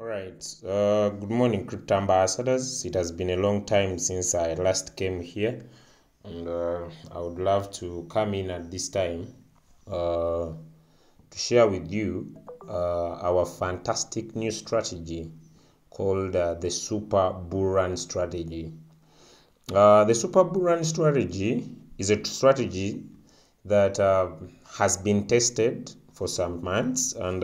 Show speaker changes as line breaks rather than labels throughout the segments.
All right. Good morning, crypto ambassadors. It has been a long time since I last came here, and I would love to come in at this time to share with you our fantastic new strategy called the Super Bull Run strategy. The Super Bull Run strategy is a strategy that has been tested for some months, and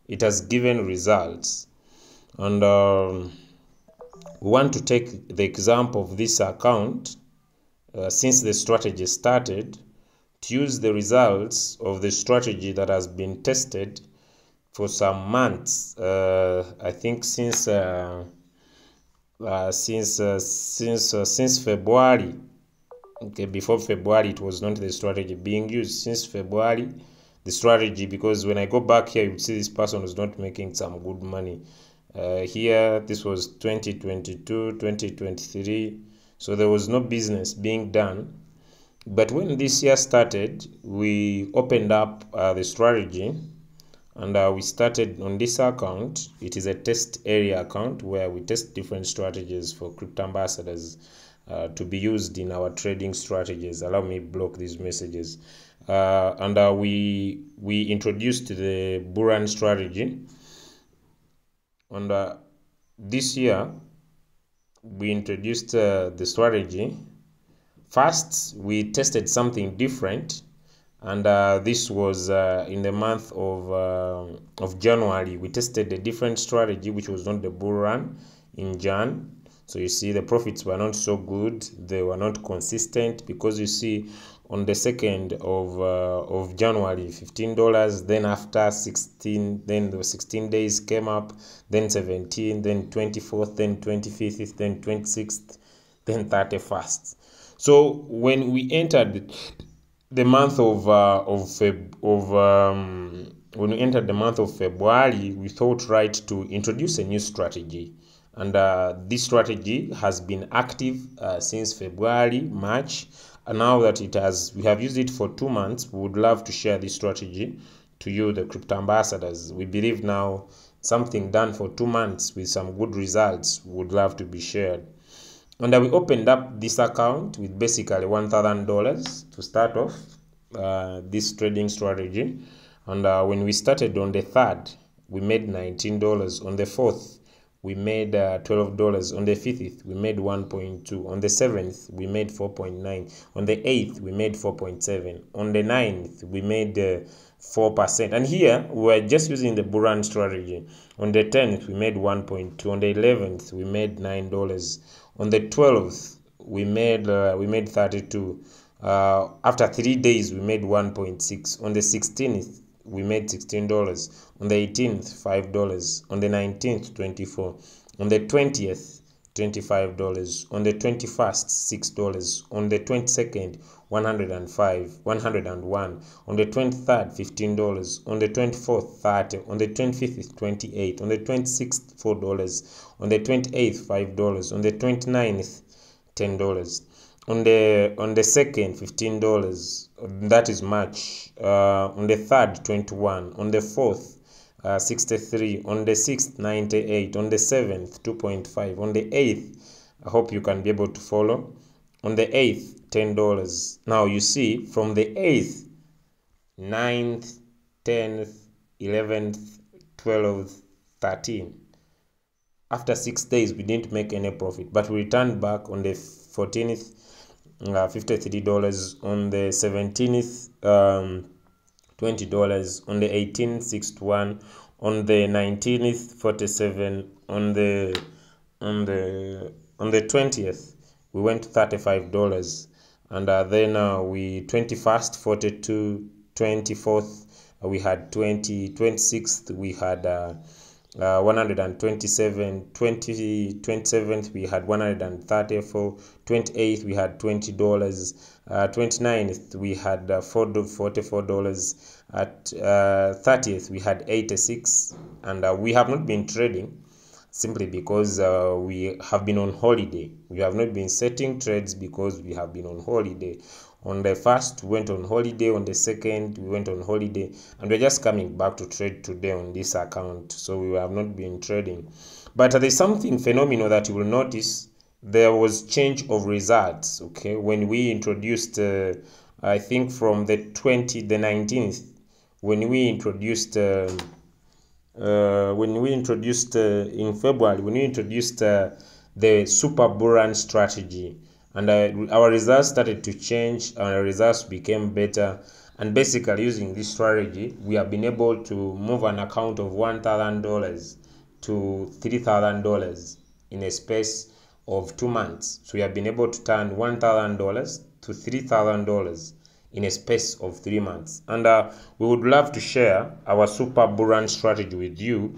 it has given results. And we want to take the example of this account since the strategy started, to use the results of the strategy that has been tested for some months. I think since February. Okay, before February it was not the strategy being used. Since February, the strategy, because when I go back here, you see this person was not making some good money. Here, this was 2022, 2023, so there was no business being done. But when this year started, we opened up the strategy, and we started on this account. It is a test area account where we test different strategies for crypto ambassadors to be used in our trading strategies. Allow me block these messages. We introduced the Bull Run strategy. And this year, we introduced the strategy. First, we tested something different, and this was in the month of January. We tested a different strategy, which was not the Bull Run in Jan. So you see the profits were not so good. They were not consistent, because you see on the 2nd of January, $15. Then after 16, then the 16 days came up. Then 17, then 24th, then 25th, then 26th, then 31st. So when we entered the month when we entered the month of February, we thought right to introduce a new strategy. And this strategy has been active since February, March, and now that we have used it for 2 months, we would love to share this strategy to you, the crypto ambassadors. We believe now something done for 2 months with some good results would love to be shared. And we opened up this account with basically $1,000 to start off this trading strategy. And when we started on the 3rd, we made $19. On the 4th, we made $12. On the 5th, we made 1.2. On the 7th, we made 4.9. On the 8th, we made 4.7. On the 9th, we made 4%. And here, we're just using the Bull Run strategy. On the 10th, we made 1.2. On the 11th, we made $9. On the 12th, we made 32. After 3 days, we made 1.6. On the 16th, we made $16. On the 18th, $5. On the 19th, $24. On the 20th, $25. On the 21st, $6. On the 22nd, $105, $101. On the 23rd, $15. On the 24th, $30. On the 25th, $28. On the 26th, $4. On the 28th, $5. On the 29th, $10. On the 2nd, $15. That is March. On the 3rd, $21. On the 4th, $63. On the 6th, $98. On the 7th, $2.5. On the 8th, I hope you can be able to follow. On the 8th, $10. Now you see, from the 8th, 9th, 10th, 11th, 12th, 13th. After 6 days, we didn't make any profit, but we returned back on the 14th, $53. On the 17th, $20. On the 18th, 61. On the 19th, 47. On the 20th, we went to $35. And then we 21st, 42. 24th, we had 20. 26th, we had 127. 27th, we had 134. 28th, we had $20. 29th, we had $44. At 30th, we had 86. And we have not been trading simply because we have been on holiday. We have not been setting trades because we have been on holiday. On the first, we went on holiday. On the second, we went on holiday, and we're just coming back to trade today on this account. So we have not been trading. But there's something phenomenal that you will notice. There was change of results. Okay, when we introduced, I think from the 19th, when we introduced in February, when we introduced the super bull run strategy, and our results started to change, and our results became better. And basically, using this strategy, we have been able to move an account of $1,000 to $3,000 in a space of 2 months. So we have been able to turn $1,000 to $3,000 in a space of 3 months. And we would love to share our super bull run strategy with you.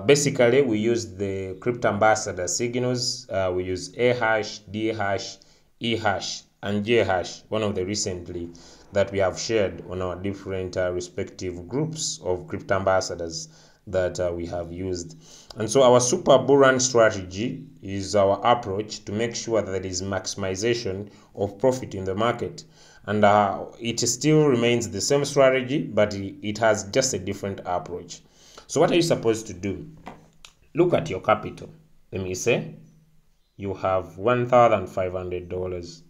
Basically, we use the crypto ambassador signals. We use A hash, D hash, E hash, and J hash, one of the recently that we have shared on our different respective groups of crypto ambassadors that we have used. And so our super bull run strategy is our approach to make sure that there is maximization of profit in the market. And it still remains the same strategy, but it has just a different approach. So what are you supposed to do? Look at your capital. Let me say you have $1,500.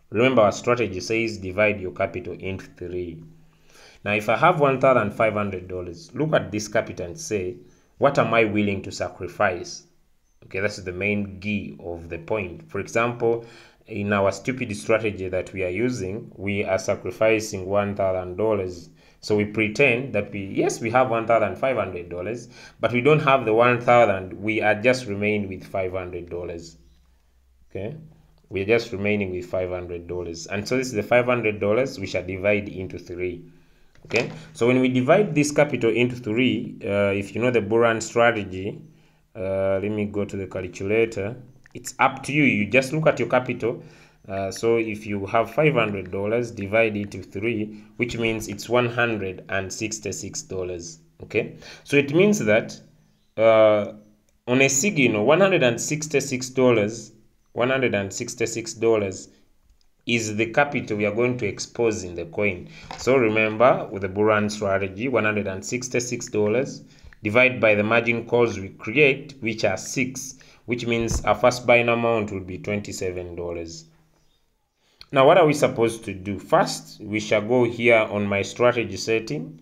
Remember, our strategy says divide your capital into 3. Now, if I have $1,500, look at this capital and say, what am I willing to sacrifice? Okay, that's the main key of the point. For example, in our stupid strategy that we are using, we are sacrificing $1,000. So we pretend that we have $1,500, but we don't have the 1,000. We are just remaining with $500. Okay, we are just remaining with $500, and so this is the $500 we shall divide into 3. Okay, so when we divide this capital into 3, if you know the bull run strategy, let me go to the calculator. It's up to you. You just look at your capital. So if you have $500, divide it into 3, which means it's $166. Okay, so it means that on a signal, $166 is the capital we are going to expose in the coin. So remember, with the bull run strategy, $166 divided by the margin calls we create, which are 6, which means our first buying amount will be $27. Now, what are we supposed to do? First, we shall go here on my strategy setting,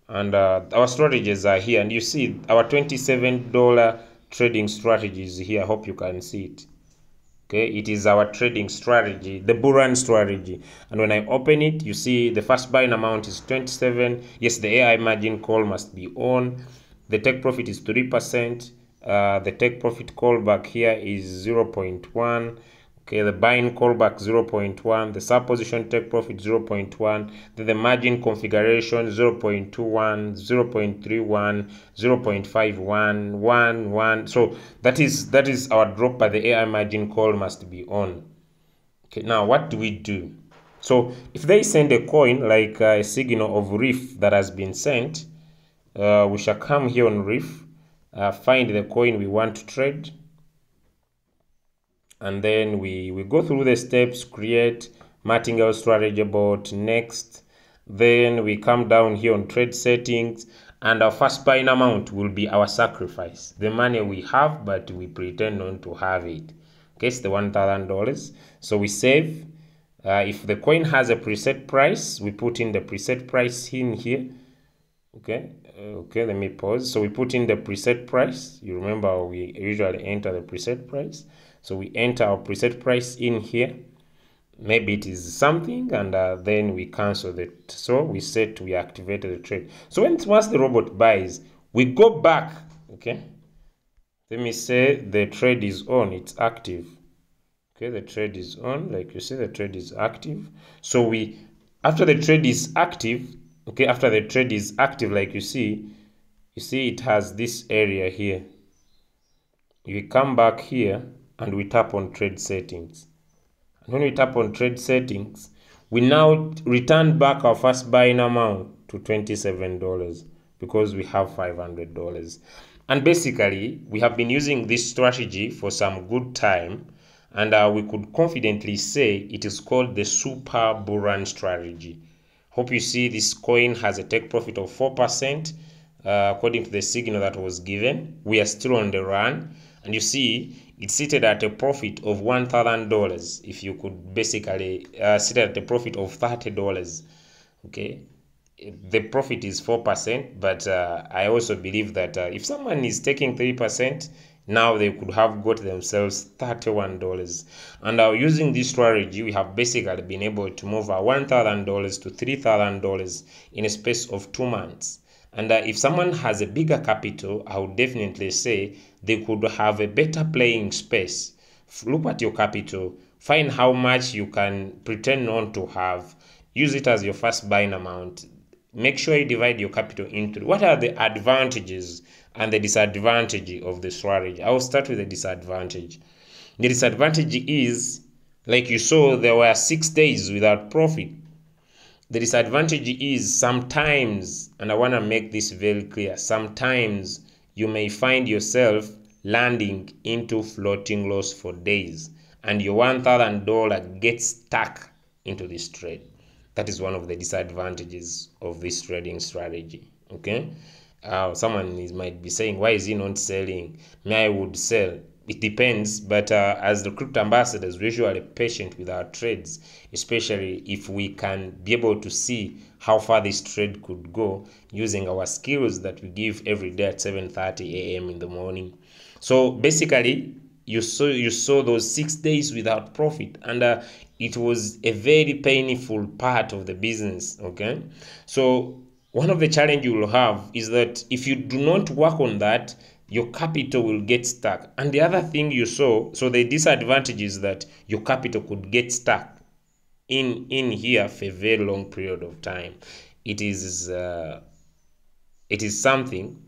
and our strategies are here, and you see our $27 trading strategy is here. I hope you can see it. Okay, it is our trading strategy, the bull run strategy. And when I open it, you see the first buying amount is 27. Yes, the AI margin call must be on. The take profit is 3%. The take profit callback here is 0.1. Okay, the buying callback 0.1, the supposition take profit 0.1, then the margin configuration 0.21, 0.31, 0.51, 1. So that is our drop, but the AI margin call must be on. Okay, now what do we do? So if they send a coin like a signal of RIF that has been sent, we shall come here on RIF, find the coin we want to trade, and then we go through the steps: create, martingale strategy bot, next. Then we come down here on trade settings, and our first buying amount will be our sacrifice, the money we have but we pretend not to have it. Okay, it's the $1,000. So we save. If the coin has a preset price, we put in the preset price in here. Okay, let me pause. So we put in the preset price. You remember we usually enter the preset price. So we enter our preset price in here. Maybe it is something, and then we cancel it. So we activate the trade. So once the robot buys, we go back. Okay, let me say the trade is on, it's active. Okay, the trade is on, like you see, the trade is active. So after the trade is active, okay, after the trade is active, like you see it has this area here. We come back here and we tap on trade settings. And when we tap on trade settings, we now return back our first buying amount to $27 because we have $500. And basically, we have been using this strategy for some good time. and we could confidently say it is called the super bull run strategy. Hope you see this coin has a take profit of 4%. According to the signal that was given, we are still on the run, and you see it's seated at a profit of $1,000. If you could basically sit at a profit of $30, okay, the profit is 4%, but I also believe that if someone is taking 3%, now they could have got themselves $31. And using this strategy, we have basically been able to move our $1,000 to $3,000 in a space of 2 months. And if someone has a bigger capital, I would definitely say they could have a better playing space. Look at your capital, find how much you can pretend not to have, use it as your first buying amount. Make sure you divide your capital into what are the advantages and the disadvantage of the strategy. I will start with the disadvantage. The disadvantage is, like you saw, there were 6 days without profit. The disadvantage is sometimes, and I want to make this very clear, sometimes you may find yourself landing into floating loss for days, and your $1,000 gets stuck into this trade. That is one of the disadvantages of this trading strategy. Okay, someone might be saying, why is he not selling? I would sell. It depends, but as the crypto ambassadors, we're usually patient with our trades, especially if we can be able to see how far this trade could go using our skills that we give every day at 7:30 a.m. in the morning. So basically, you saw those 6 days without profit, and it was a very painful part of the business. Okay, so one of the challenges you will have is that if you do not work on that, your capital will get stuck. And the other thing you saw, so the disadvantage is that your capital could get stuck in here for a very long period of time. It is something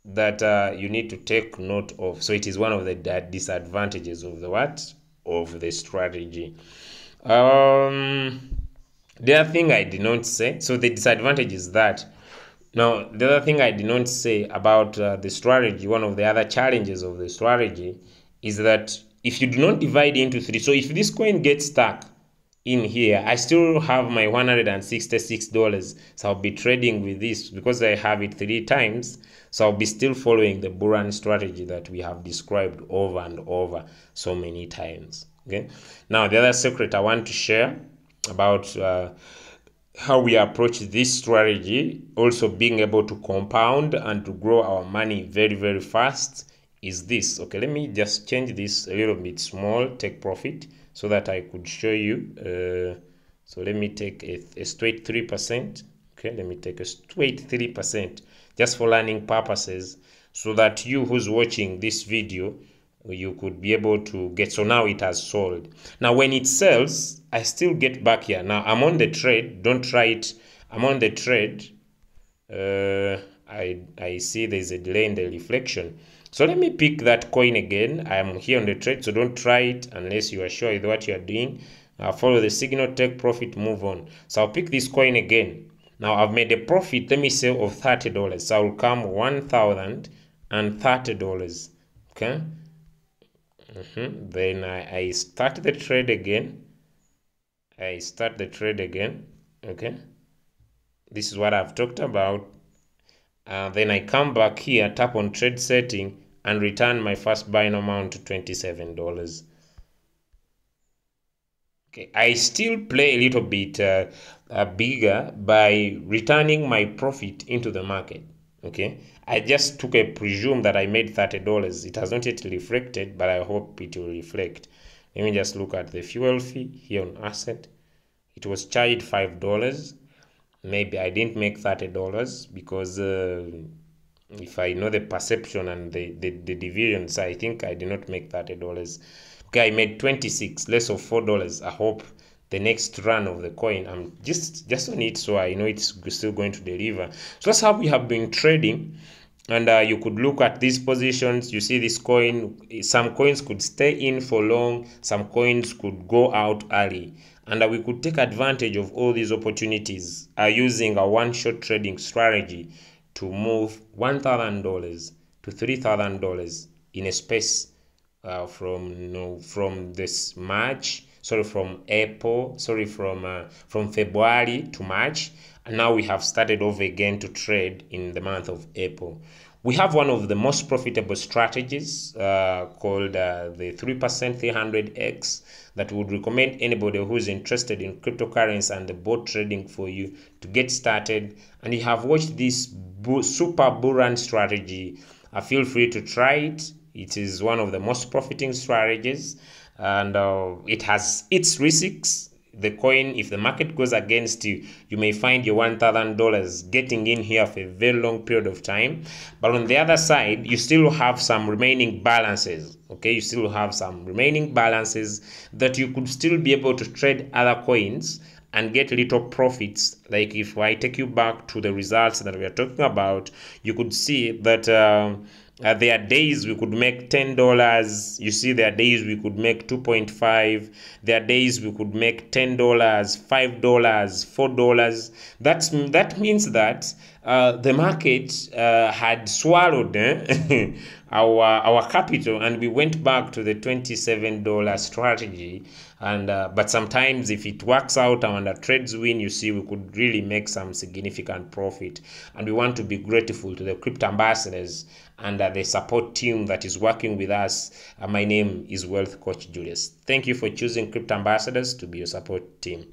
that you need to take note of. So it is one of the disadvantages of the strategy. The other thing I did not say, so the disadvantage is that, now the other thing I did not say about the strategy, one of the other challenges of the strategy is that if you do not divide into 3, so if this coin gets stuck in here, I still have my $166, so I'll be trading with this because I have it 3 times. So I'll be still following the bull run strategy that we have described over and over so many times. Okay, now the other secret I want to share about how we approach this strategy, also being able to compound and to grow our money very, very fast, is this. Okay, let me just change this a little bit small, take profit, so that I could show you. So let me take a straight 3%. Okay, let me take a straight 3% just for learning purposes, so that you who's watching this video, you could be able to get. So now it has sold. Now when it sells, I still get back here. Now I'm on the trade. Don't try it. I'm on the trade. I see there's a delay in the reflection. So let me pick that coin again. I'm here on the trade, so don't try it unless you are sure with what you are doing. Follow the signal, take profit, move on. So I'll pick this coin again. Now I've made a profit, let me say, of $30. So I'll come $1,030. Okay. Then I start the trade again. Okay, this is what I've talked about. Then I come back here, tap on trade setting, and return my first buying amount to $27. Okay, I still play a little bit bigger by returning my profit into the market. Okay, I just took a presume that I made $30. It has not yet reflected, but I hope it will reflect. Let me just look at the fuel fee here on asset. It was charged $5. Maybe I didn't make $30 because if I know the perception and the divisions, I think I did not make $30. Okay, I made 26, less of $4. I hope the next run of the coin, I'm just on it, so I know it's still going to deliver. So that's how we have been trading. And you could look at these positions. You see this coin, some coins could stay in for long, some coins could go out early, and we could take advantage of all these opportunities using a one-shot trading strategy to move $1,000 to $3,000 in a space from this March, from February to March, and now we have started over again to trade in the month of April. We have one of the most profitable strategies called the 3% 300x that would recommend anybody who's interested in cryptocurrency and the bot trading for you to get started. And you have watched this super bull run strategy. Feel free to try it. It is one of the most profiting strategies, and it has its risks. The coin, if the market goes against you, you may find your $1,000 getting in here for a very long period of time. But on the other side, you still have some remaining balances. Okay, you still have some remaining balances that you could still be able to trade other coins and get little profits. Like if I take you back to the results that we are talking about, you could see that there are days we could make $10. You see, there are days we could make 2.5. There are days we could make $10, $5, $4. That means that the market had swallowed our capital, and we went back to the $27 strategy. And but sometimes if it works out and the trades win, you see, we could really make some significant profit. And we want to be grateful to the Crypto Ambassadors and the support team that is working with us. My name is Wealth Coach Julius. Thank you for choosing Crypto Ambassadors to be your support team.